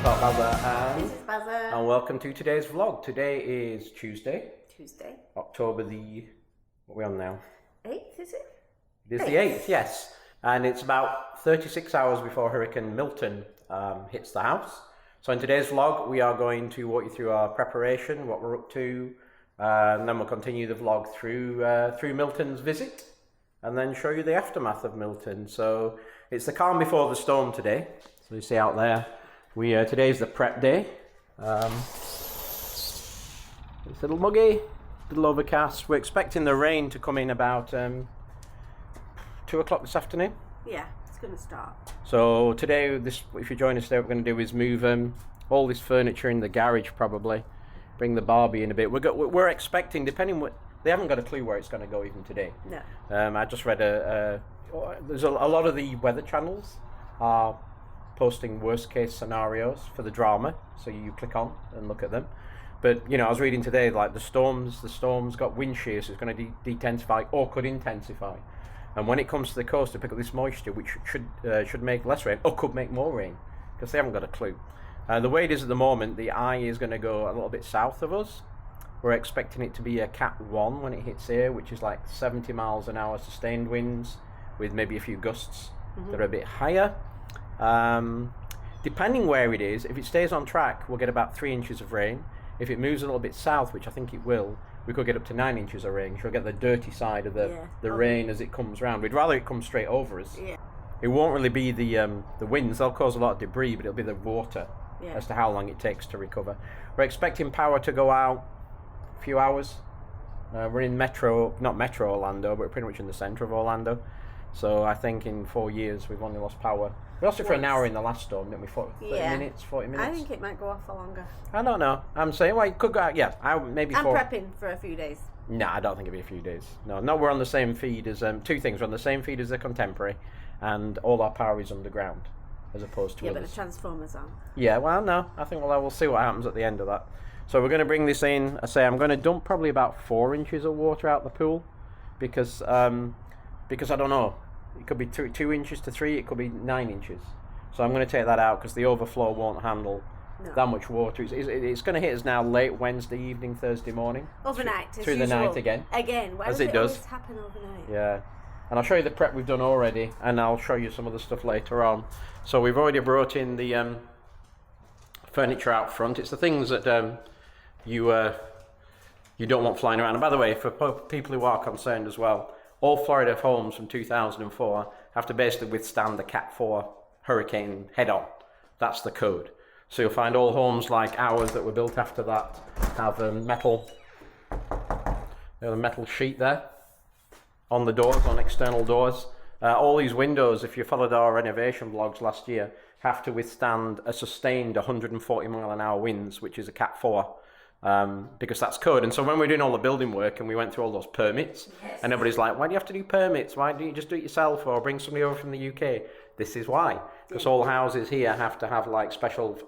Talk Bazza and... This is Bazza. And welcome to today's vlog. Today is Tuesday. October the... What are we on now? 8th, is it? It is the 8th, yes. And it's about 36 hours before Hurricane Milton hits the house. So in today's vlog, we are going to walk you through our preparation, what we're up to, and then we'll continue the vlog through Milton's visit, and then show you the aftermath of Milton. So it's the calm before the storm today. So you see out there, today's the prep day. It's a little muggy, a little overcast. We're expecting the rain to come in about 2 o'clock this afternoon. Yeah, it's going to start. So today, if you join us today, what we're going to do is move all this furniture in the garage probably. Bring the Barbie in a bit. We're expecting, depending what, they haven't got a clue where it's going to go even today. No. I just read there's a lot of the weather channels are posting worst case scenarios for the drama, so you click on and look at them. But you know, I was reading today, like the storms got wind shear, so it's going to de-intensify or could intensify. And when it comes to the coast, to pick up this moisture, which should make less rain or could make more rain, because they haven't got a clue. The way it is at the moment, the eye is going to go a little bit south of us. We're expecting it to be a Cat 1 when it hits here, which is like 70 miles an hour sustained winds, with maybe a few gusts that are a bit higher. Depending where it is, if it stays on track, we'll get about 3 inches of rain. If it moves a little bit south, which I think it will, we could get up to 9 inches of rain. We'll get the dirty side of the rain as it comes round. We'd rather it come straight over us. Yeah. It won't really be the winds. They'll cause a lot of debris, but it'll be the water as to how long it takes to recover. We're expecting power to go out a few hours. We're in not Metro Orlando, but we're pretty much in the centre of Orlando. So I think in 4 years we've only lost power. We lost it for an hour in the last storm, didn't we? 40 minutes. I think it might go off for longer. I don't know. I'm saying, well, it could go out. Yeah, I'm prepping for a few days. No, I don't think it'll be a few days. No, we're on the same feed as two things. We're on the same feed as the Contemporary, and all our power is underground, as opposed to others. But the transformers on. Yeah, well, no, I think we'll see what happens at the end of that. So we're going to bring this in. I say I'm going to dump probably about 4 inches of water out the pool, because I don't know. It could be 2 inches to 3. It could be 9 inches. So I'm going to take that out because the overflow won't handle that much water. It's going to hit us now late Wednesday evening, Thursday morning. Overnight, through the night again. Why does it always happen overnight? Yeah. And I'll show you the prep we've done already, and I'll show you some of the stuff later on. So we've already brought in the furniture out front. It's the things that you don't want flying around. And by the way, for people who are concerned as well, all Florida homes from 2004 have to basically withstand the Cat 4 hurricane head-on. That's the code. So you'll find all homes like ours that were built after that have a metal sheet there on the doors, on external doors. All these windows, if you followed our renovation vlogs last year, have to withstand a sustained 140 mile an hour winds, which is a Cat 4. Because that's code. And so when we're doing all the building work and we went through all those permits, and everybody's like, why do you have to do permits? Why don't you just do it yourself or bring somebody over from the UK? This is why. Because all houses here have to have like special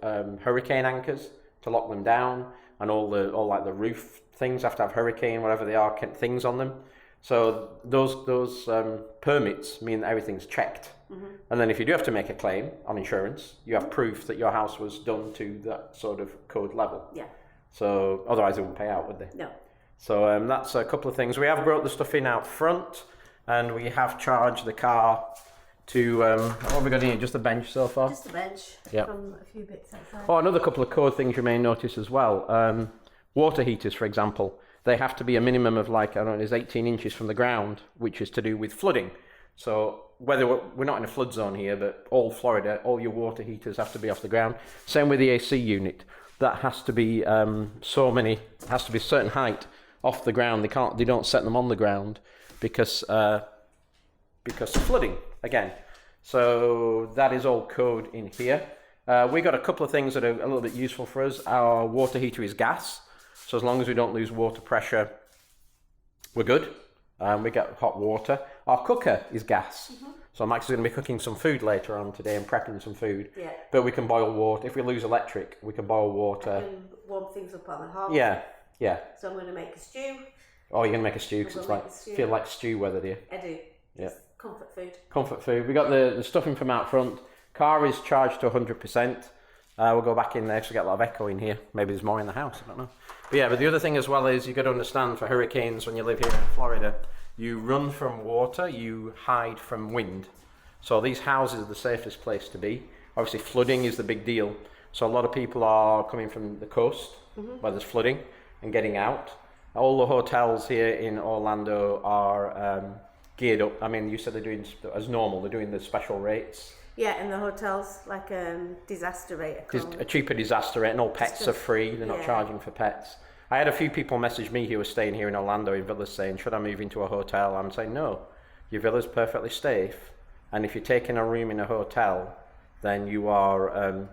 hurricane anchors to lock them down, and all the roof things have to have hurricane, whatever they are, things on them. So those permits mean that everything's checked. And then if you do have to make a claim on insurance, you have proof that your house was done to that sort of code level. Yeah. So otherwise they wouldn't pay out, would they? No. So that's a couple of things. We have brought the stuff in out front, and we have charged the car to, what have we got in here? Just a bench so far? Just a bench. Yep. From a few bits outside. Oh, another couple of code things you may notice as well. Water heaters, for example, they have to be a minimum of like, I don't know, it's 18 inches from the ground, which is to do with flooding. So whether we're not in a flood zone here, but all Florida, all your water heaters have to be off the ground. Same with the AC unit. That has to be has to be a certain height off the ground. They don't set them on the ground because of flooding again. So that is all code in here. We got a couple of things that are a little bit useful for us. Our water heater is gas, so as long as we don't lose water pressure, we're good. We get hot water. Our cooker is gas. So I'm actually going to be cooking some food later on today and prepping some food. Yeah. But we can boil water. If we lose electric, we can boil water. I can warm things up on the hob. Yeah. So I'm going to make a stew. Oh, you're going to make a stew because it's like, feel like stew weather, do you? I do. Yeah. It's comfort food. Comfort food. We got the stuffing from out front. Car is charged to 100%. We'll go back in there because we get a lot of echo in here. Maybe there's more in the house, I don't know. But yeah, but the other thing as well is you've got to understand for hurricanes, when you live here in Florida, you run from water, you hide from wind. So these houses are the safest place to be. Obviously flooding is the big deal. So a lot of people are coming from the coast where there's flooding and getting out. All the hotels here in Orlando are geared up. I mean, you said they're doing, as normal, they're doing the special rates. Yeah, and the hotels, like disaster rate. A cheaper disaster rate, and all pets are free. They're not charging for pets. I had a few people message me who were staying here in Orlando in villas saying, should I move into a hotel? I'm saying, no, your villa's perfectly safe. And if you're taking a room in a hotel, then you are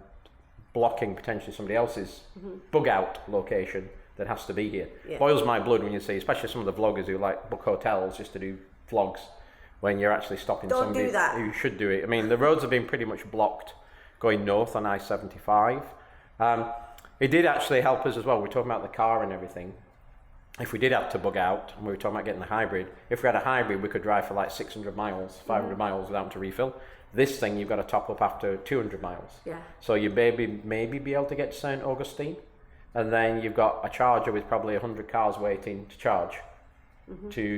blocking potentially somebody else's bug out location that has to be here. Yeah. Boils my blood when you see, especially some of the vloggers who like book hotels just to do vlogs, when you're actually stopping somebody who should do it. I mean, the roads have been pretty much blocked going north on I-75. It did actually help us as well. We were talking about the car and everything. If we did have to bug out, and we were talking about getting the hybrid, if we had a hybrid, we could drive for like 600 miles, 500 miles without to refill. This thing, you've got to top up after 200 miles. Yeah. So you maybe be able to get to St. Augustine, and then you've got a charger with probably 100 cars waiting to charge.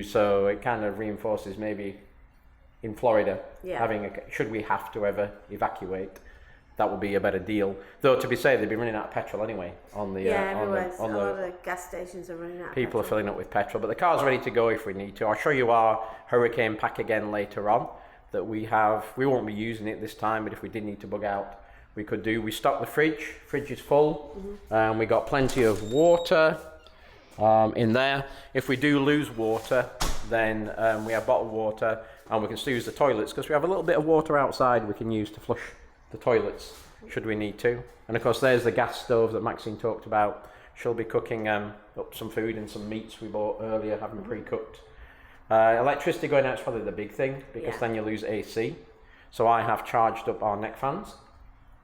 So it kind of reinforces maybe in Florida, having should we have to ever evacuate, that would be a better deal. Though to be said, they'd be running out of petrol anyway on the everywhere. A lot of the gas stations are running out. People are filling up with petrol, but the car's ready to go if we need to. I'll show you our hurricane pack again later on that we have. We won't be using it this time, but if we did need to bug out, we could do. We stocked the fridge. Fridge is full, and we got plenty of water in there. If we do lose water, then we have bottled water, and we can still use the toilets because we have a little bit of water outside we can use to flush the toilets should we need to. And of course there's the gas stove that Maxine talked about. She'll be cooking up some food and some meats we bought earlier, having pre-cooked. Electricity going out is probably the big thing because then you lose AC. So I have charged up our neck fans,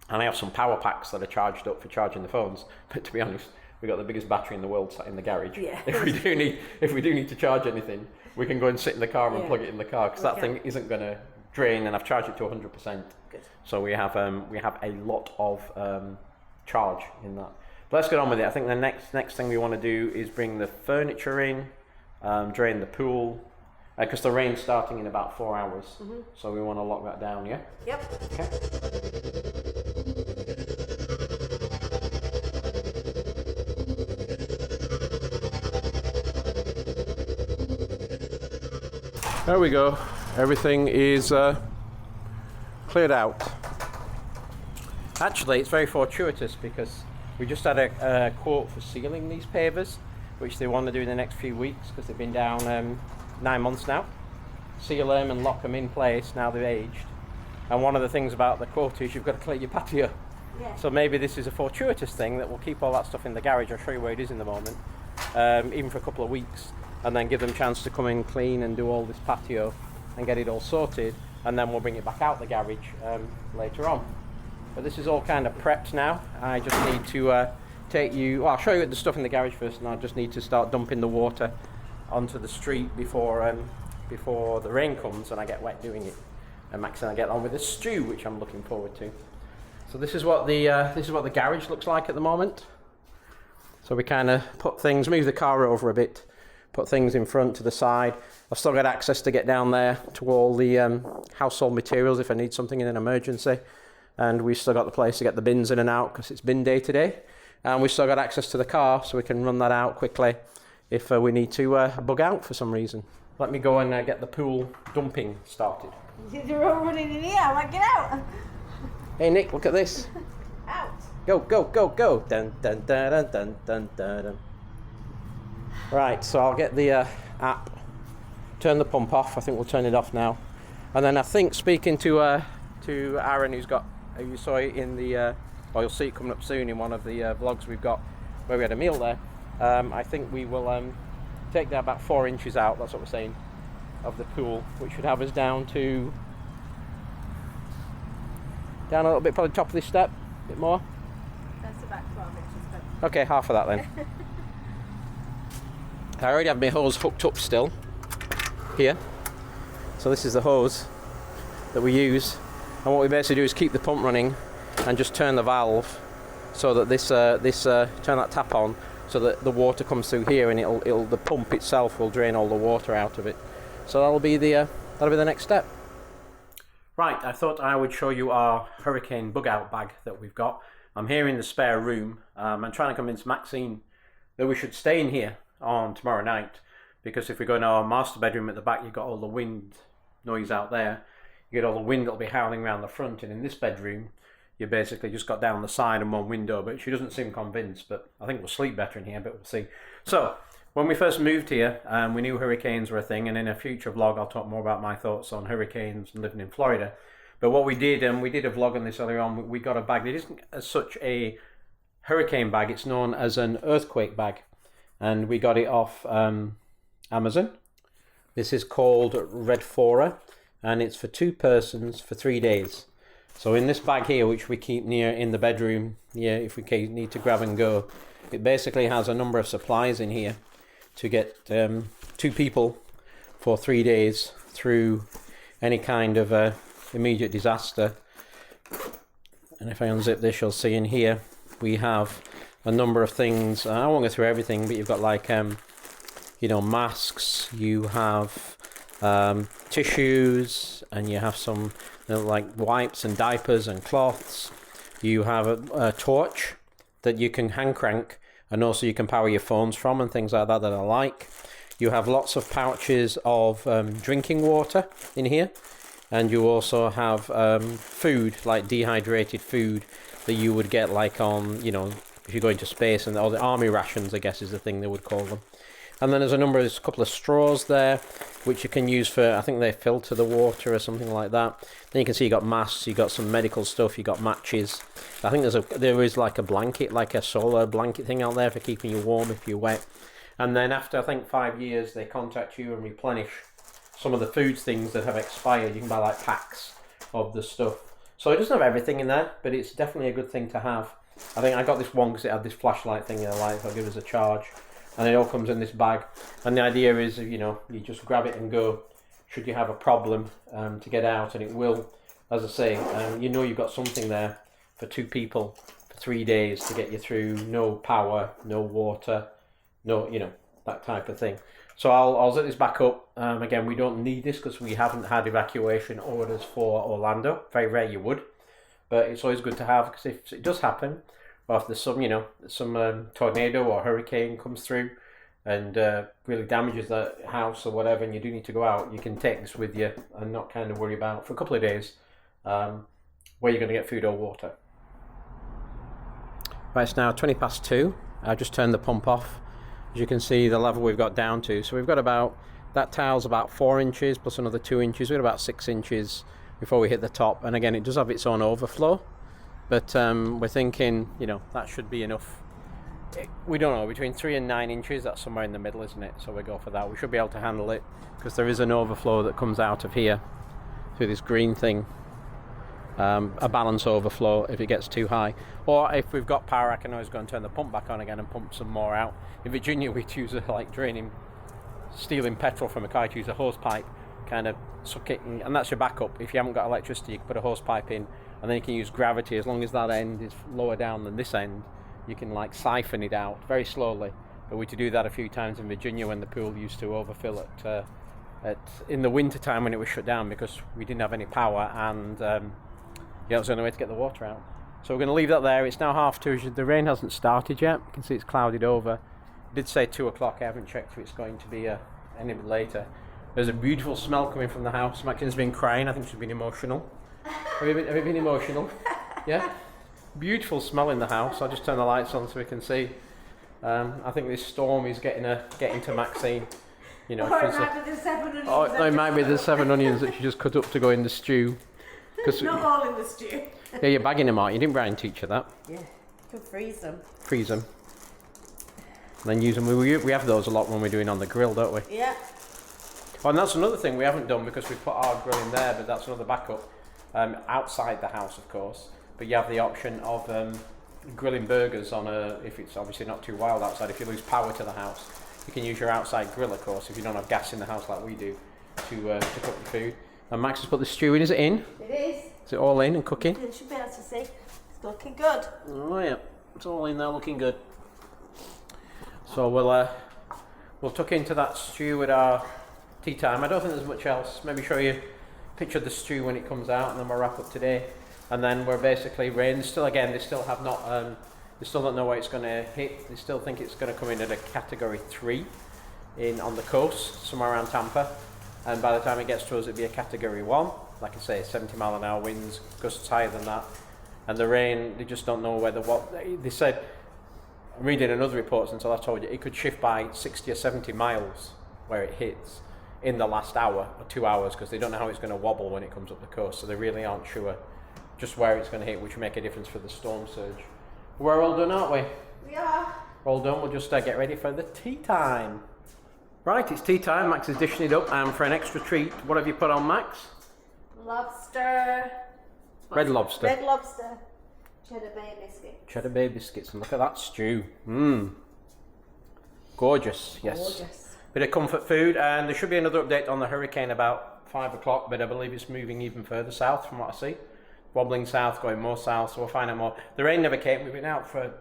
and I have some power packs that are charged up for charging the phones. But to be honest, we got the biggest battery in the world sat in the garage. If we do need to charge anything, we can go and sit in the car and plug it in the car because that thing isn't going to drain, and I've charged it to 100%. Good. So we have a lot of charge in that. But let's get on with it. I think the next thing we want to do is bring the furniture in, drain the pool, because the rain's starting in about 4 hours. So we want to lock that down. Yeah. Yep. Okay. There we go. Everything is cleared out. Actually, it's very fortuitous because we just had a quote for sealing these pavers, which they want to do in the next few weeks because they've been down 9 months now. Seal them and lock them in place now they've aged. And one of the things about the quote is you've got to clear your patio. Yeah. So maybe this is a fortuitous thing that will keep all that stuff in the garage. I'll show you where it is in the moment, even for a couple of weeks, and then give them a chance to come in clean and do all this patio and get it all sorted, and then we'll bring it back out the garage later on. But this is all kind of prepped now. I just need to I'll show you the stuff in the garage first, and I just need to start dumping the water onto the street before the rain comes and I get wet doing it. And Max and I get on with the stew, which I'm looking forward to. So this is what the garage looks like at the moment. So we kind of move the car over a bit, put things in front to the side. I've still got access to get down there to all the household materials if I need something in an emergency. And we've still got the place to get the bins in and out because it's bin day today. And we've still got access to the car so we can run that out quickly if we need to bug out for some reason. Let me go and get the pool dumping started. You're all running in here, like get out. Hey Nick, look at this. Out. Go, go, go, go. Dun, dun, dun, dun, dun, dun, dun, dun. Right, so I'll get the app, turn the pump off. I think we'll turn it off now. And then I think speaking to Aaron, who you saw it in the, you'll see it coming up soon in one of the vlogs we've got where we had a meal there. I think we will take that about 4 inches out, that's what we're saying, of the pool, which should have us down a little bit, probably top of this step, a bit more. That's about 12 inches. But... Okay, half of that then. I already have my hose hooked up still here. So this is the hose that we use. And what we basically do is keep the pump running and just turn the valve so that turn that tap on, so that the water comes through here, and the pump itself will drain all the water out of it. So that'll be the next step. Right, I thought I would show you our hurricane bug out bag that we've got. I'm here in the spare room. I'm trying to convince Maxine that we should stay in here on tomorrow night, because if we go in our master bedroom at the back, you've got all the wind noise out there. You get all the wind that'll be howling around the front, and in this bedroom, you basically just got down the side and one window. But she doesn't seem convinced, but I think we'll sleep better in here, but we'll see. So, when we first moved here, we knew hurricanes were a thing, and in a future vlog I'll talk more about my thoughts on hurricanes and living in Florida. But what we did, and we did a vlog on this earlier on, we got a bag. It isn't as such a hurricane bag, it's known as an earthquake bag. And we got it off Amazon. This is called Red Fora, and it's for 2 persons for 3 days. So in this bag here, which we keep near in the bedroom, if we need to grab and go, it basically has a number of supplies in here to get 2 people for 3 days through any kind of immediate disaster. And if I unzip this, you'll see in here we have a number of things. I won't go through everything, but you've got like masks, you have tissues, and you have some like wipes and diapers and cloths. You have a torch that you can hand crank, and also you can power your phones from, and things like that I like. You have lots of pouches of drinking water in here, and you also have food, like dehydrated food that you would get like on, if you go into space, and all the army rations, I guess is the thing they would call them. And then there's a couple of straws there, which you can use for, I think they filter the water or something like that. Then you can see you got masks, you got some medical stuff, you got matches. I think there is like a blanket, like a solar blanket thing out there for keeping you warm if you're wet. And then after, I think, 5 years, they contact you and replenish some of the food things that have expired. You can buy like packs of the stuff. So it doesn't have everything in there, but it's definitely a good thing to have. I think I got this one because it had this flashlight thing in the light, I'll give us a charge. And it all comes in this bag. And the idea is, you just grab it and go, should you have a problem to get out, and it will, as I say, you've got something there for 2 people for 3 days to get you through. No power, no water, no, that type of thing. So I'll zip this back up. Again, we don't need this because we haven't had evacuation orders for Orlando. Very rare you would, but it's always good to have, because if it does happen, or if there's some tornado or hurricane comes through and really damages the house or whatever, and you do need to go out, you can take this with you and not kind of worry about for a couple of days where you're going to get food or water. Right, it's now 2:20. I've just turned the pump off. As you can see, the level we've got down to. So we've got that tile's about 4 inches plus another 2 inches. We've got about 6 inches before we hit the top. And again, it does have its own overflow. But we're thinking, that should be enough. We don't know, between 3 and 9 inches, that's somewhere in the middle, isn't it? So we go for that. We should be able to handle it, because there is an overflow that comes out of here through this green thing. A balance overflow if it gets too high. Or if we've got power, I can always go and turn the pump back on again and pump some more out. In Virginia, we use stealing petrol from a car, to use a hose pipe, kind of suck it, and that's your backup. If you haven't got electricity, you can put a hose pipe in, and then you can use gravity. As long as that end is lower down than this end, you can siphon it out very slowly. But we had to do that a few times in Virginia when the pool used to overfill in the winter time when it was shut down, because we didn't have any power, and it was the only way to get the water out. So we're going to leave that there. It's now 2:30. The rain hasn't started yet. You can see it's clouded over. It did say 2 o'clock. I haven't checked if it's going to be any bit later. There's a beautiful smell coming from the house. Maxine's been crying. I think she's been emotional. Have you been emotional? Yeah? Beautiful smell in the house. I'll just turn the lights on so we can see. I think this storm is getting to Maxine. Or it might be the 7 onions. Oh, it might be the 7 onions that she just cut up to go in the stew. Not all in the stew. Yeah, you're bagging them out. You didn't Brian teach you that? Yeah, you can freeze them. Freeze them. And then use them. We have those a lot when we're doing on the grill, don't we? Yeah. Oh, and that's another thing we haven't done, because we put our grill in there, but that's another backup. Outside the house, of course. But you have the option of grilling burgers if it's obviously not too wild outside. If you lose power to the house, you can use your outside grill, of course, if you don't have gas in the house like we do, to cook the food. And Max has put the stew in. Is it in? It is. Is it all in and cooking? You should be able to see. It's looking good. Oh yeah. It's all in there looking good. So we'll tuck into that stew with our tea time. I don't think there's much else. Maybe show you a picture of the stew when it comes out, and then we'll wrap up today. And then we're basically rain. Still, again, they still have not. They still don't know where it's going to hit. They still think it's going to come in at a category 3 on the coast, somewhere around Tampa. And by the time it gets to us, it'll be a category 1. Like I say, 70 mile an hour winds, gusts higher than that. And the rain, they just don't know whether what they said. I'm reading another report until I told you it could shift by 60 or 70 miles where it hits in the last hour or 2 hours, because they don't know how it's going to wobble when it comes up the coast. So they really aren't sure just where it's going to hit, which will make a difference for the storm surge. We're all done, aren't we? We are. We're all done. We'll just get ready for the tea time. Right, it's tea time. Max is dishing it up, and for an extra treat, what have you put on, Max? Lobster. Red lobster. Red lobster. Cheddar Bay biscuit. Cheddar Bay biscuits, and look at that stew. Gorgeous, yes. Gorgeous. Bit of comfort food, and there should be another update on the hurricane about 5 o'clock, but I believe it's moving even further south from what I see. Wobbling south, going more south, so we'll find out more. The rain never came. We've been out for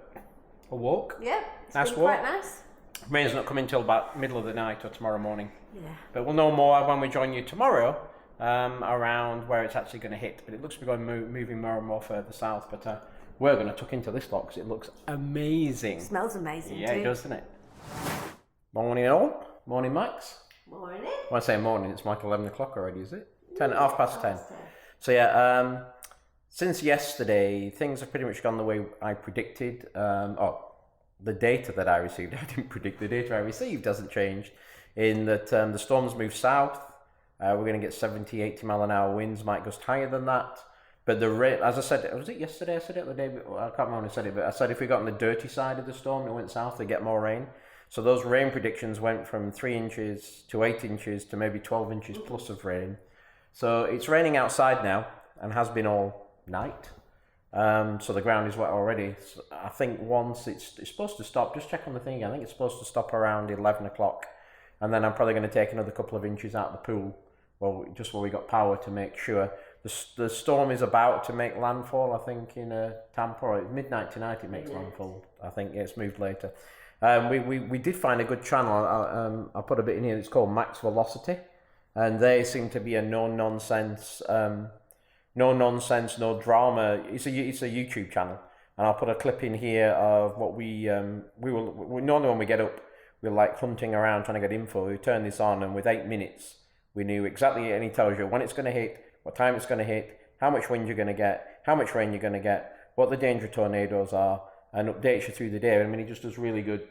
a walk. Yeah, it's nice been walk. quite nice. Rain's not coming till about middle of the night or tomorrow morning. Yeah. But we'll know more when we join you tomorrow around where it's actually going to hit. But it looks to be going moving more and more further south. But we're going to tuck into this lot because it looks amazing. It smells amazing Yeah, too. it does, doesn't it? Morning all. Morning, Max. Morning. When I say morning, it's like 11 o'clock already, is it? 10:30. So yeah, since yesterday, things have pretty much gone the way I predicted. The data that I received, I didn't predict the data I received, hasn't changed. In that the storms move south. We're going to get 70, 80 mile an hour winds, might gust higher than that. But the rain, as I said, was it yesterday? I said it the day before, I can't remember when I said it, but I said if we got on the dirty side of the storm and it went south, they get more rain. So those rain predictions went from 3 inches to 8 inches to maybe 12 inches plus of rain. So it's raining outside now and has been all night. So the ground is wet already. So I think once it's supposed to stop, just check on the thing. I think it's supposed to stop around 11 o'clock. And then I'm probably going to take another couple of inches out of the pool, just where we got power, to make sure. The storm is about to make landfall, I think, in Tampa, or at midnight tonight it makes landfall. I think it's moved later. We did find a good channel. I put a bit in here. It's called Max Velocity, and they seem to be a no nonsense, no drama. It's a YouTube channel, and I'll put a clip in here of what we normally when we get up, we're like hunting around trying to get info. We turn this on, and with 8 minutes, we knew exactly. And he tells you when it's going to hit, what time it's going to hit, how much wind you're going to get, how much rain you're going to get, what the danger tornadoes are, and updates you through the day. I mean, he just does really good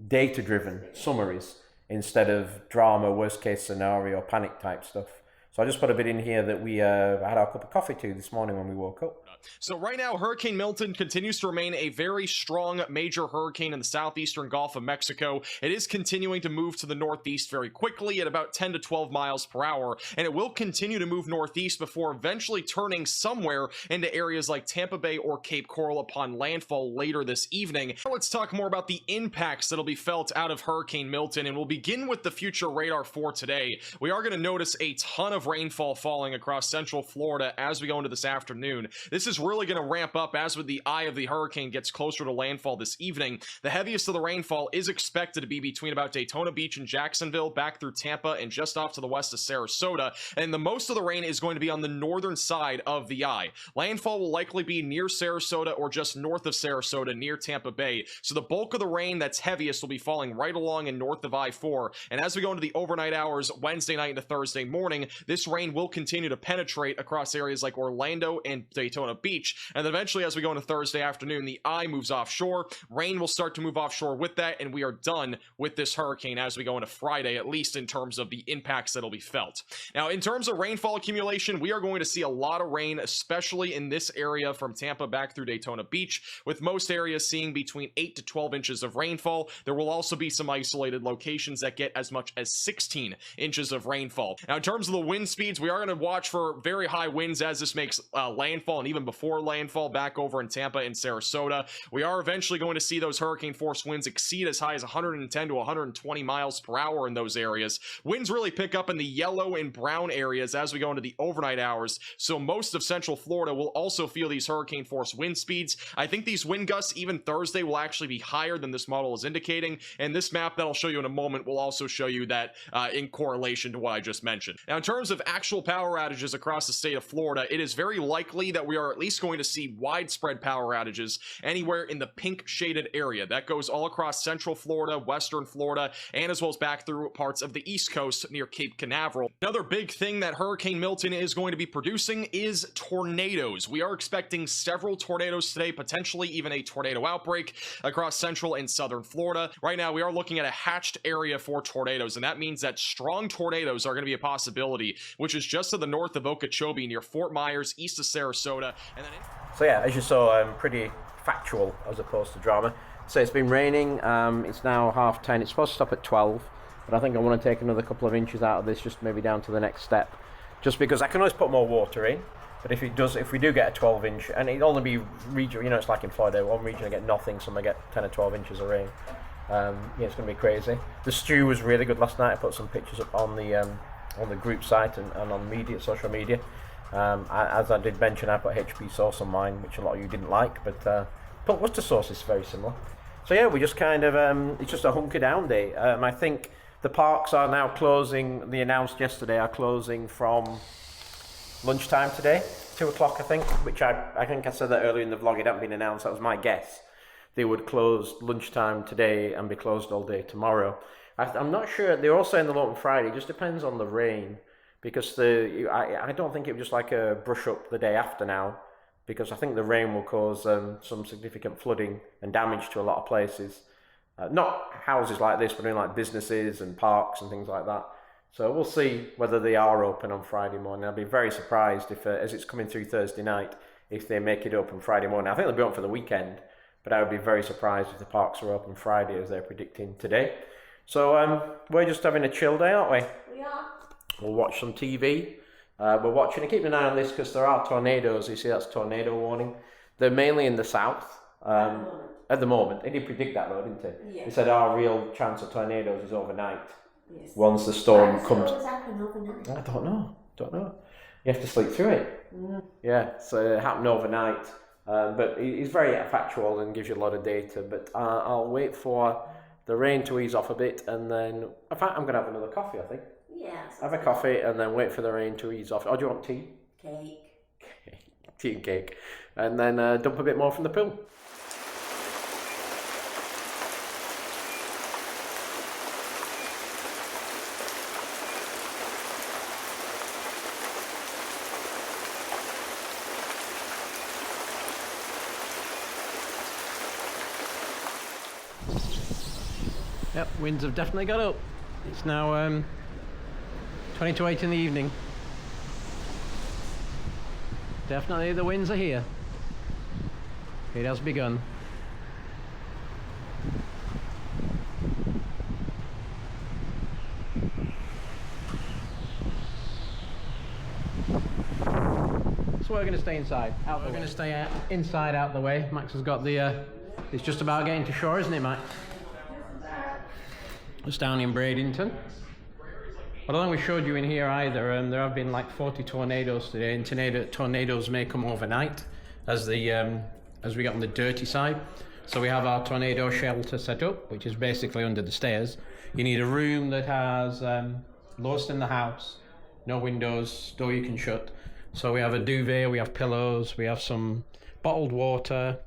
data-driven summaries instead of drama, worst-case scenario, panic type stuff. So I just put a bit in here that we had our cup of coffee to this morning when we woke up. So right now, Hurricane Milton continues to remain a very strong major hurricane in the southeastern Gulf of Mexico. It is continuing to move to the northeast very quickly at about 10 to 12 miles per hour, and it will continue to move northeast before eventually turning somewhere into areas like Tampa Bay or Cape Coral upon landfall later this evening. Now let's talk more about the impacts that'll be felt out of Hurricane Milton, and we'll begin with the future radar for today. We are going to notice a ton of rainfall falling across central Florida as we go into this afternoon. This is really going to ramp up as with the eye of the hurricane gets closer to landfall this evening. The heaviest of the rainfall is expected to be between about Daytona Beach and Jacksonville, back through Tampa and just off to the west of Sarasota, and the most of the rain is going to be on the northern side of the eye. Landfall will likely be near Sarasota or just north of Sarasota near Tampa Bay, so the bulk of the rain that's heaviest will be falling right along and north of I-4, and as we go into the overnight hours Wednesday night into Thursday morning, this rain will continue to penetrate across areas like Orlando and Daytona Beach, and then eventually as we go into Thursday afternoon, the eye moves offshore, rain will start to move offshore with that, and we are done with this hurricane as we go into Friday, at least in terms of the impacts that'll be felt. Now, in terms of rainfall accumulation, we are going to see a lot of rain, especially in this area from Tampa back through Daytona Beach, with most areas seeing between 8 to 12 inches of rainfall. There will also be some isolated locations that get as much as 16 inches of rainfall. Now, in terms of the wind speeds, we are going to watch for very high winds as this makes landfall, and even before before landfall back over in Tampa and Sarasota. We are eventually going to see those hurricane force winds exceed as high as 110 to 120 miles per hour in those areas. Winds really pick up in the yellow and brown areas as we go into the overnight hours, so most of central Florida will also feel these hurricane force wind speeds. I think these wind gusts even Thursday will actually be higher than this model is indicating, and this map that I'll show you in a moment will also show you that in correlation to what I just mentioned. Now, in terms of actual power outages across the state of Florida, it is very likely that we are at least going to see widespread power outages anywhere in the pink shaded area. That goes all across central Florida, western Florida, and as well as back through parts of the east coast near Cape Canaveral. Another big thing that Hurricane Milton is going to be producing is tornadoes. We are expecting several tornadoes today, potentially even a tornado outbreak across central and southern Florida. Right now, we are looking at a hatched area for tornadoes, and that means that strong tornadoes are going to be a possibility, which is just to the north of Okeechobee near Fort Myers, east of Sarasota. And then So yeah, as you saw, pretty factual as opposed to drama. So it's been raining, it's now 10:30, it's supposed to stop at 12, but I think I want to take another couple of inches out of this, just maybe down to the next step, just because I can always put more water in, but if we do get a 12 inch, and it'll only be region, you know, it's like in Florida, one region I get nothing, some I get 10 or 12 inches of rain. Yeah, it's going to be crazy. The stew was really good last night. I put some pictures up on the group site and on media, social media. As I did mention, I put HP sauce on mine, which a lot of you didn't like, but Worcester sauce is very similar. So yeah, we just kind of, it's just a hunker down day. I think the parks are now closing, they announced yesterday, are closing from lunchtime today, 2 o'clock I think, which I think I said that earlier in the vlog, it hadn't been announced, that was my guess. They would close lunchtime today and be closed all day tomorrow. I'm not sure, they're all saying they'll open Friday, it just depends on the rain, because I don't think it was just like a brush up the day after now, because I think the rain will cause some significant flooding and damage to a lot of places. Not houses like this, but in like businesses and parks and things like that. So we'll see whether they are open on Friday morning. I'll be very surprised if, as it's coming through Thursday night, if they make it open Friday morning. I think they'll be open for the weekend, but I would be very surprised if the parks are open Friday as they're predicting today. So we're just having a chill day, aren't we? We are. We'll watch some TV. We're watching and keeping an eye on this because there are tornadoes. You see, that's tornado warning. They're mainly in the south at the moment. They did predict that though, didn't they? Yeah. They said our real chance of tornadoes is overnight. Yes. Once the storm comes. What happen overnight? I don't know. You have to sleep through it. Yeah, so it happened overnight. But it's very factual and gives you a lot of data. But I'll wait for the rain to ease off a bit, and then in fact I'm going to have another coffee, I think. Yes. Have a coffee and then wait for the rain to ease off. Or do you want tea? Cake. Tea and cake. And then dump a bit more from the pool. Yep, winds have definitely got up. It's now 20 to 8 in the evening. Definitely the winds are here. It has begun. So we're going to stay inside. We're going to stay inside, out the way. Max has got the, it's just about getting to shore, isn't it, Max? It's down in Bradenton. I don't think we showed you in here either. There have been like 40 tornadoes today, and tornadoes may come overnight as we get on the dirty side. So we have our tornado shelter set up, which is basically under the stairs. You need a room that has lowest in the house, no windows, door you can shut. So we have a duvet, we have pillows, we have some bottled water.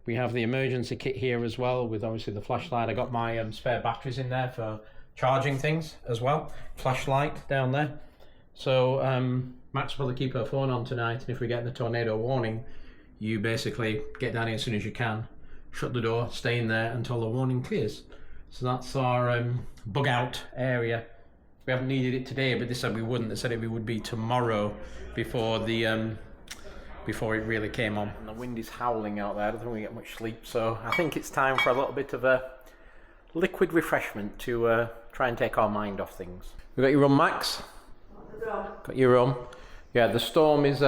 We have the emergency kit here as well, with obviously the flashlight. I got my spare batteries in there for charging things as well. Flashlight down there. So Max will probably keep her phone on tonight, and if we get the tornado warning, you basically get down here as soon as you can, shut the door, stay in there until the warning clears. So that's our bug out area. We haven't needed it today, but they said we wouldn't. They said it would be tomorrow before the before it really came on. And the wind is howling out there. I don't think we get much sleep, so I think it's time for a little bit of a liquid refreshment to try and take our mind off things. We got your rum, Max? Got your rum. Yeah, the storm is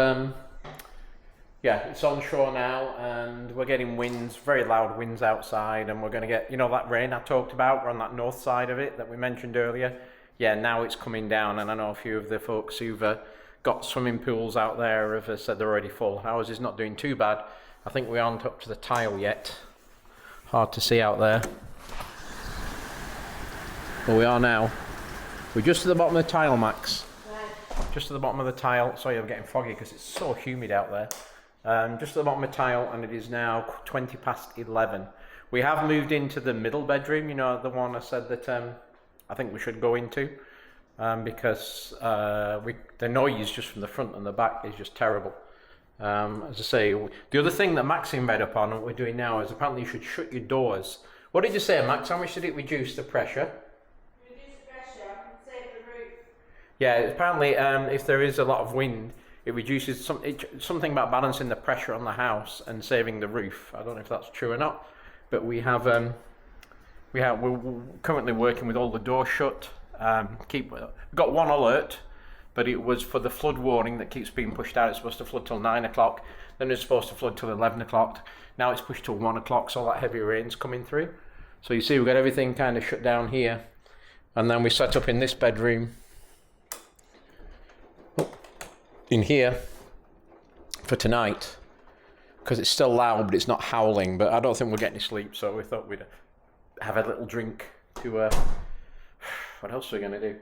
yeah, it's onshore now, and we're getting winds, very loud winds outside, and we're going to get, you know, that rain I talked about. We're on that north side of it that we mentioned earlier. Yeah, now it's coming down, and I know a few of the folks who've got swimming pools out there have said they're already full. Ours is not doing too bad. I think we aren't up to the tile yet. Hard to see out there. But we are now. We're just at the bottom of the tile, Max. Right. Just at the bottom of the tile. Sorry, I'm getting foggy because it's so humid out there. Just at the bottom of the tile, and it is now 20 past 11. We have moved into the middle bedroom, you know, the one I said that I think we should go into, because the noise just from the front and the back is just terrible. As I say, the other thing that Maxine read up on, what we're doing now, is apparently you should shut your doors. What did you say, Max? How much did it reduce the pressure? Reduce pressure and save the roof. Yeah, apparently if there is a lot of wind, it reduces something about balancing the pressure on the house and saving the roof. I don't know if that's true or not, but we're currently working with all the doors shut. We've got one alert, but it was for the flood warning that keeps being pushed out. It's supposed to flood till 9 o'clock, then it's supposed to flood till 11 o'clock. Now it's pushed till 1 o'clock, so all that heavy rain's coming through. So you see we've got everything kind of shut down here, and then we set up in this bedroom in here for tonight, because it's still loud but it's not howling, but I don't think we'll get any sleep, so we thought we'd have a little drink to what else are we going to do?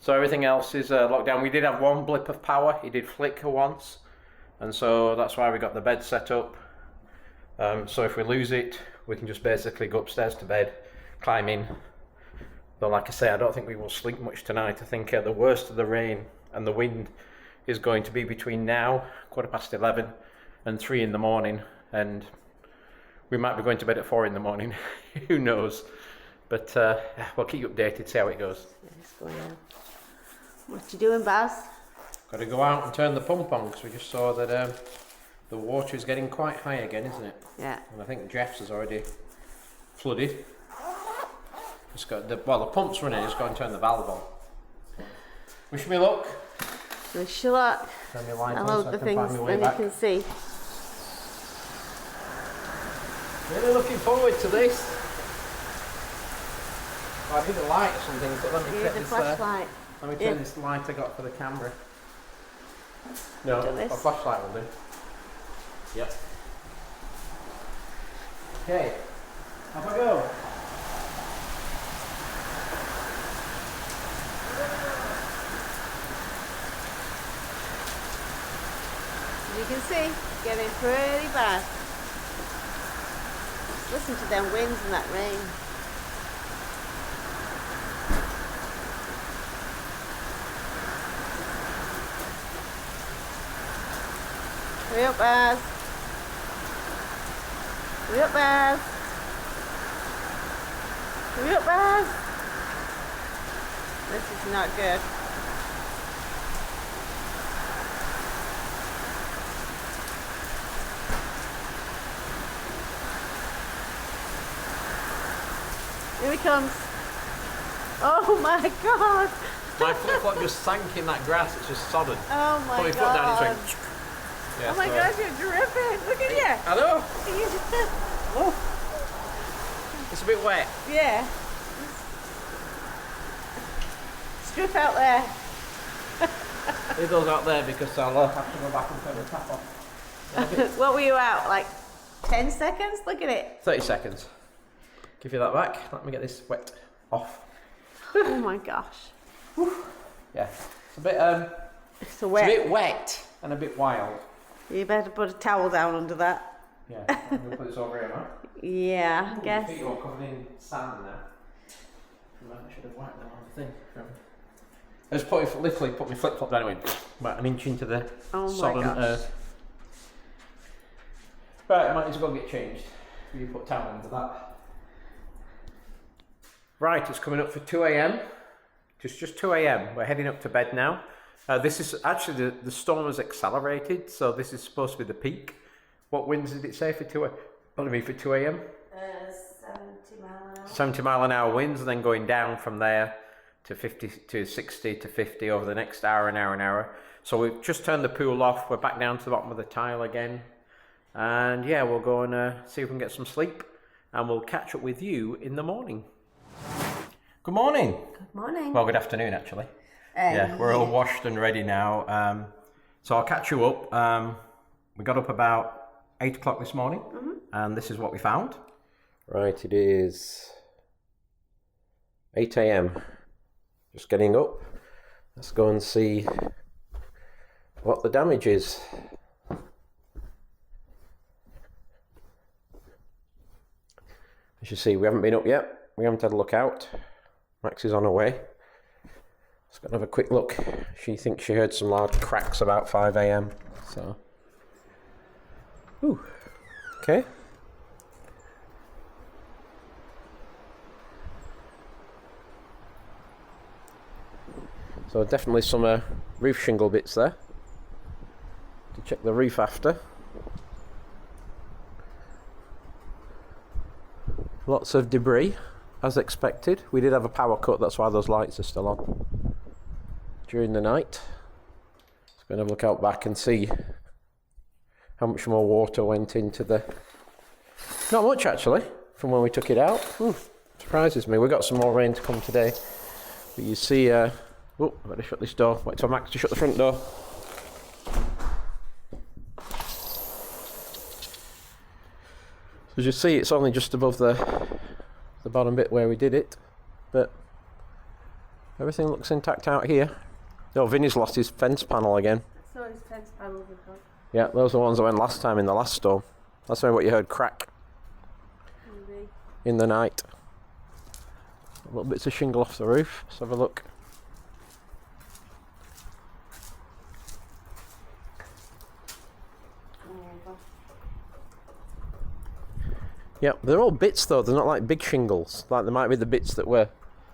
So everything else is locked down. We did have one blip of power. It did flicker once, and so that's why we got the bed set up. So if we lose it, we can just basically go upstairs to bed, climb in. Though like I say, I don't think we will sleep much tonight. I think the worst of the rain and the wind is going to be between now, 11:15, and 3 in the morning, and we might be going to bed at 4 in the morning. Who knows? But we'll keep you updated, see how it goes. What you doing, Baz? Got to go out and turn the pump on, because we just saw that the water is getting quite high again, isn't it? Yeah. And I think Jeff's has already flooded. Just got the pump's running. Just got to turn the valve on. Wish me luck. Wish you luck. Turn your light I on load so I the can things, find my way then you back. can see. Really looking forward to this. Oh, I did a light or something, but let me Here's get the this. flashlight. Let me turn this light I got for the camera. Do No, this. a flashlight will do. Yep. Okay, off I go. You can see, getting pretty bad. Listen to them winds and that rain. Hurry up, Baz. Hurry up, Baz. Hurry up, Baz. This is not good. Here he comes. Oh my God. My flip-flop just sank in that grass, it's just sodden. Oh my Put my God. foot down, it's like... Yeah, Oh my so- gosh, you're terrific. Look at you. Hello? Oh. It's a bit wet. Yeah. Strip out there. Leave those out there because I'll have to go back and turn the tap off. What were you out? Like 10 seconds? Look at it. 30 seconds. Give you that back. Let me get this wet off. Oh my gosh. Yeah. It's a bit It's it's a wet. bit wet and a bit wild. You better put a towel down under that. Yeah. I'm gonna put this over here, right? Yeah, I guess. Your feet are all covered in sand now. I should have wiped them on the thing. I just literally put my flip flop down and went about an inch into the Oh my sodden gosh. earth. Right, I might as well get changed. You put towel under that. Right, it's coming up for 2 a.m. Just 2 a.m. We're heading up to bed now. This is actually the storm has accelerated, so this is supposed to be the peak. What winds did it say for 2 a.m.? 70 mile an hour. 70 mile an hour winds, and then going down from there to 50 to 60 to 50 over the next hour, an hour, an hour. So we've just turned the pool off. We're back down to the bottom of the tile again. And yeah, we'll go and see if we can get some sleep, and we'll catch up with you in the morning. Good morning. Good morning. Well, good afternoon, actually. Yeah, we're all washed and ready now. So I'll catch you up. We got up about 8 o'clock this morning, and this is what we found. Right, it is 8 a.m. Just getting up. Let's go and see what the damage is. As you see, we haven't been up yet. We haven't had a look out. Max is on her way. Let's go and have a quick look. She thinks she heard some loud cracks about 5 a.m. So, okay. So definitely some roof shingle bits there. To check the roof after. Lots of debris, as expected. We did have a power cut, that's why those lights are still on during the night. Let's go and have a look out back and see how much more water went into the... Not much, actually, from when we took it out. Surprises me. We've got some more rain to come today. But you see... I've got to shut this door. Wait till Max to shut the front door. As you see, it's only just above the bottom bit where we did it, but everything looks intact out here. Oh, Vinny's lost his fence panel again. So his fence panels have gone. Yeah, those are the ones that went last time in the last storm. That's maybe what you heard crack. Maybe. In the night. Little bits of shingle off the roof. Let's have a look. Yeah, they're all bits though, they're not like big shingles. Like there might be the bits that were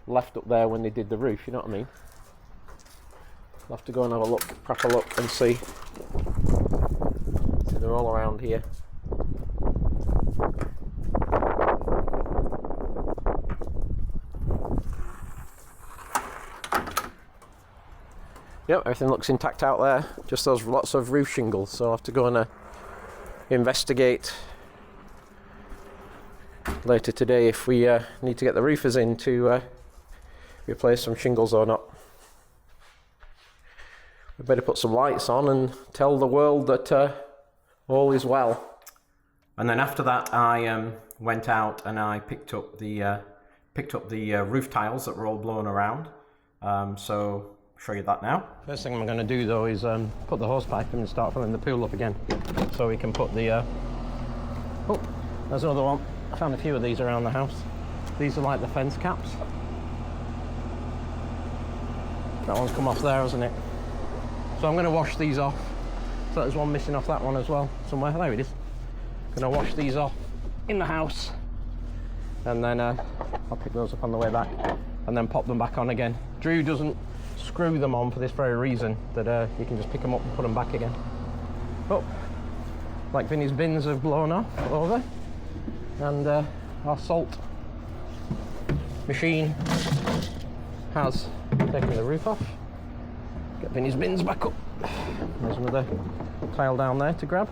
left up there when they did the roof, you know what I mean? I'll have to go and have a look, proper look and see. See, they're all around here. Yep, everything looks intact out there. Just those lots of roof shingles, so I'll have to go and investigate later today if we need to get the roofers in to replace some shingles or not. We better put some lights on and tell the world that all is well. And then after that, I went out and I picked up the roof tiles that were all blown around. So I'll show you that now. First thing I'm going to do though is put the hose pipe in and start filling the pool up again, so we can put the. Oh, there's another one. I found a few of these around the house. These are like the fence caps. That one's come off there, hasn't it? So I'm going to wash these off. So there's one missing off that one as well, somewhere. There it is. Going to wash these off in the house. And then I'll pick those up on the way back. And then pop them back on again. Drew doesn't screw them on for this very reason, that you can just pick them up and put them back again. Oh, like Vinny's bins have blown off over. And our salt machine has taken the roof off. Get Vinny's bins back up. There's another tile down there to grab.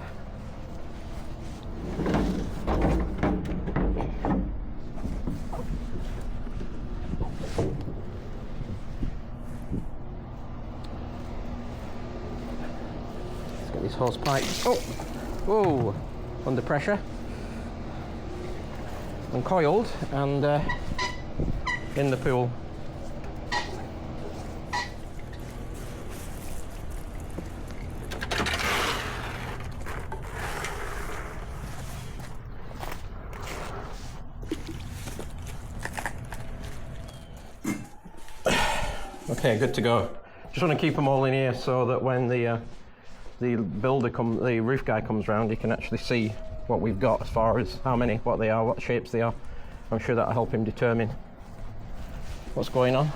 Let's get these hose pipes. Oh, whoa, under pressure. Uncoiled and in the pool. Okay, good to go. Just want to keep them all in here so that when the roof guy comes round, you can actually see what we've got as far as how many, what they are, what shapes they are. I'm sure that'll help him determine what's going on.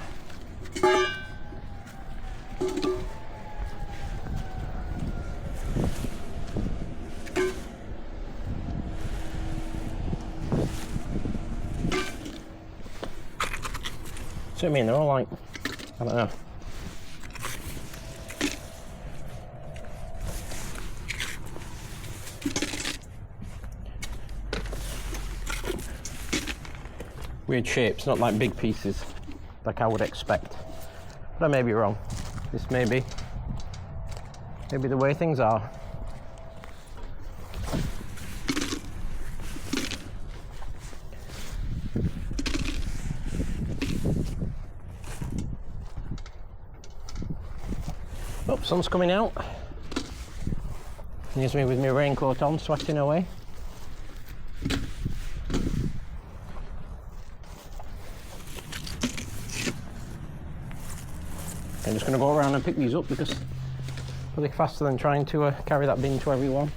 See what I mean? They're all like, I don't know. weird shapes, not like big pieces like I would expect. But I may be wrong. This may be the way things are. Oh, sun's coming out. Here's me with my raincoat on, sweating away. I'm just going to go around and pick these up because it's probably faster than trying to carry that bin to everyone.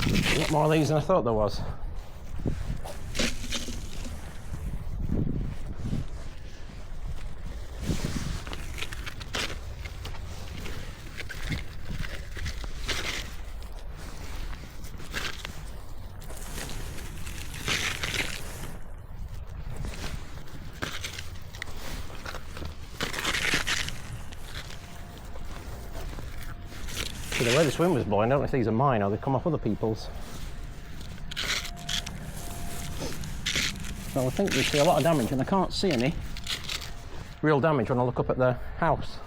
A lot more of these than I thought there was. The way this wind was blowing, I don't know if these are mine or they come off other people's. So I think we see a lot of damage, and I can't see any real damage when I look up at the house.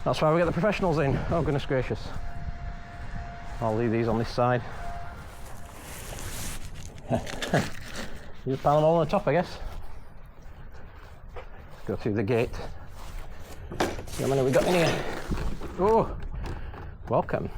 That's why we get the professionals in. Oh goodness gracious. I'll leave these on this side. You just pile them all on the top, I guess. Go through the gate. See how many we got in here. Oh, welcome.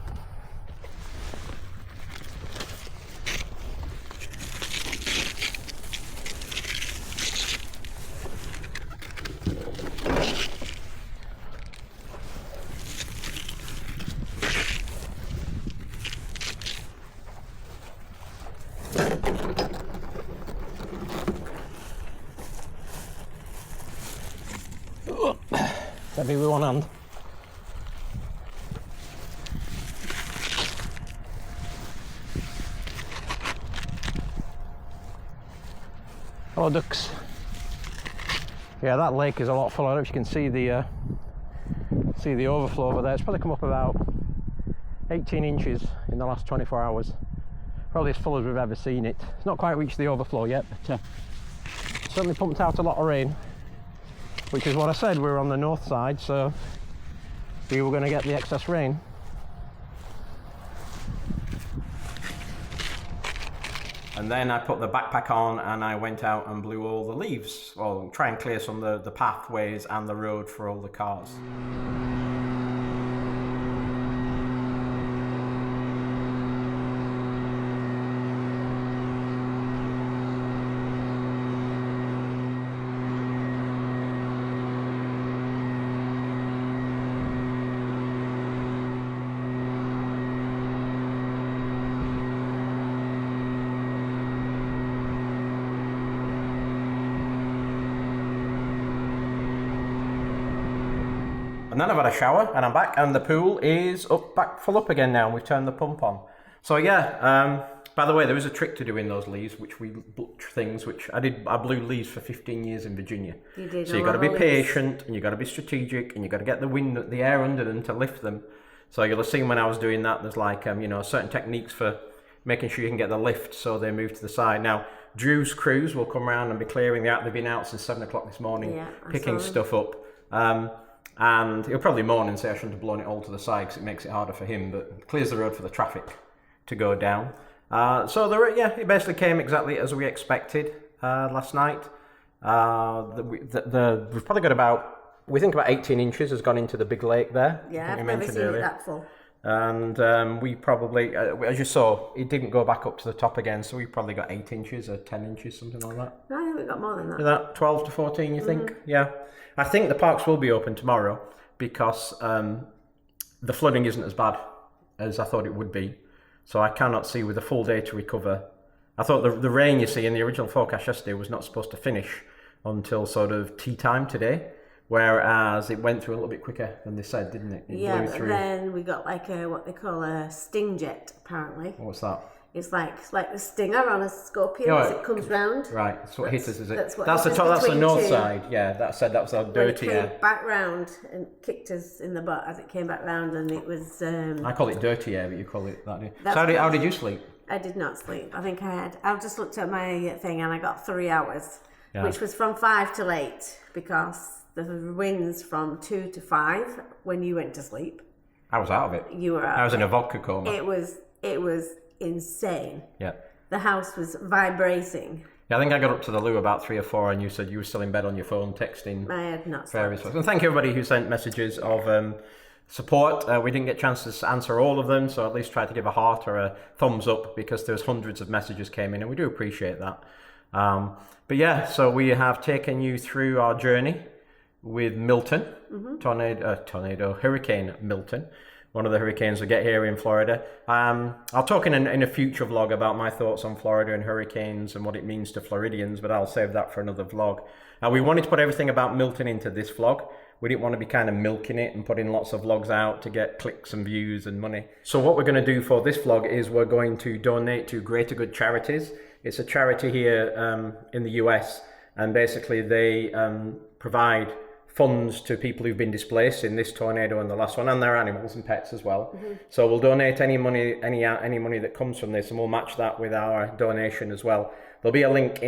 Heavy with one hand. Hello ducks. Yeah, that lake is a lot fuller. I don't know if you can see the overflow over there. It's probably come up about 18 inches in the last 24 hours. Probably as full as we've ever seen it. It's not quite reached the overflow yet, but certainly pumped out a lot of rain, which is what I said. We're on the north side, so we were going to get the excess rain. And then I put the backpack on and I went out and blew all the leaves, well, try and clear some of the pathways and the road for all the cars. And then I've had a shower and I'm back, and the pool is back full up again now. We've turned the pump on. So yeah, by the way, there was a trick to doing those leaves, which I blew leaves for 15 years in Virginia. You did. So you've got to be patient and you've got to be strategic and you've got to get the air under them to lift them. So you'll have seen when I was doing that, there's like certain techniques for making sure you can get the lift so they move to the side. Now Drew's crews will come around and be clearing out. They've been out since 7 o'clock this morning, picking stuff up. And he'll probably moan and say I shouldn't have blown it all to the side because it makes it harder for him, but it clears the road for the traffic to go down. It basically came exactly as we expected last night. We've probably got about 18 inches has gone into the big lake there. Yeah, I've never seen it that full. And we probably, as you saw, it didn't go back up to the top again, so we probably got 8 inches or 10 inches, something like that. No, I think we got more than that. Is that 12 to 14, you think? Yeah. I think the parks will be open tomorrow because the flooding isn't as bad as I thought it would be. So I cannot see with a full day to recover. I thought the rain, you see, in the original forecast yesterday was not supposed to finish until sort of tea time today. Whereas it went through a little bit quicker than they said, didn't it? It yeah, blew but through. Then we got like what they call a sting jet, apparently. What's that? It's like the stinger on a scorpion as it comes round. Right, that's what hit us, is it? That's That's hit us that's the between north two. side. Yeah, that was our When it dirty came air. back round and kicked us in the butt as it came back round, and it was. I call it dirty air, but you call it that. That's So how did you sleep? I did not sleep. I think I just looked at my thing and I got 3 hours, which was from 5 till 8 because the winds from 2 to 5 when you went to sleep. I was out of it. You were out. I was in a vodka coma. It was insane. Yeah. The house was vibrating. Yeah, I think I got up to the loo about 3 or 4, and you said you were still in bed on your phone texting. I had not Various slept. folks. And thank you everybody who sent messages of support. We didn't get a chance to answer all of them, so at least try to give a heart or a thumbs up because there's hundreds of messages came in, and we do appreciate that. But yeah, so we have taken you through our journey with Milton, Hurricane Milton, one of the hurricanes that get here in Florida. I'll talk in a future vlog about my thoughts on Florida and hurricanes and what it means to Floridians, but I'll save that for another vlog. We wanted to put everything about Milton into this vlog. We didn't want to be kind of milking it and putting lots of vlogs out to get clicks and views and money. So what we're going to do for this vlog is we're going to donate to Greater Good Charities. It's a charity here in the US, and basically they provide funds to people who've been displaced in this tornado and the last one, and their animals and pets as well. So we'll donate any money that comes from this, and we'll match that with our donation as well. There'll be a link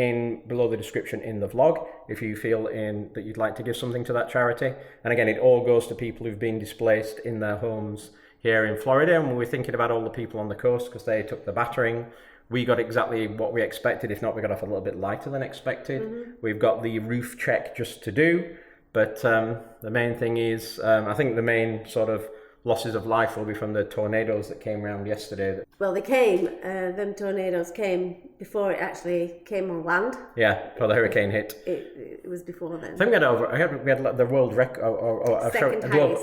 below the description in the vlog if you feel that you'd like to give something to that charity. And again, it all goes to people who've been displaced in their homes here in Florida, and we're thinking about all the people on the coast because they took the battering. We got exactly what we expected. If not, we got off a little bit lighter than expected. We've got the roof check just to do. But the main thing is, I think the main sort of losses of life will be from the tornadoes that came around yesterday. Well, them tornadoes came before it actually came on land. Yeah, before the hurricane hit. It was before then. I think we had the world record,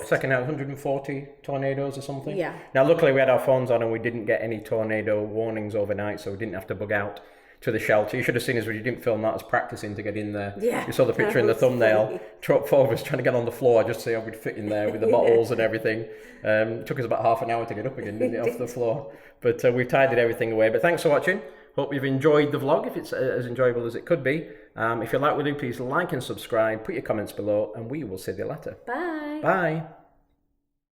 second out 140 tornadoes or something. Yeah. Now, luckily we had our phones on and we didn't get any tornado warnings overnight, so we didn't have to bug out to the shelter. You should have seen us when you didn't film that as practicing to get in there. Yeah. You saw the picture in the thumbnail. Four of us trying to get on the floor just so we'd fit in there with the bottles and everything. It took us about half an hour to get up again, didn't it, off the floor. But we've tidied everything away. But thanks for watching. Hope you've enjoyed the vlog, if it's as enjoyable as it could be. If you like what we do, please like and subscribe, put your comments below, and we will see you later. Bye. Bye.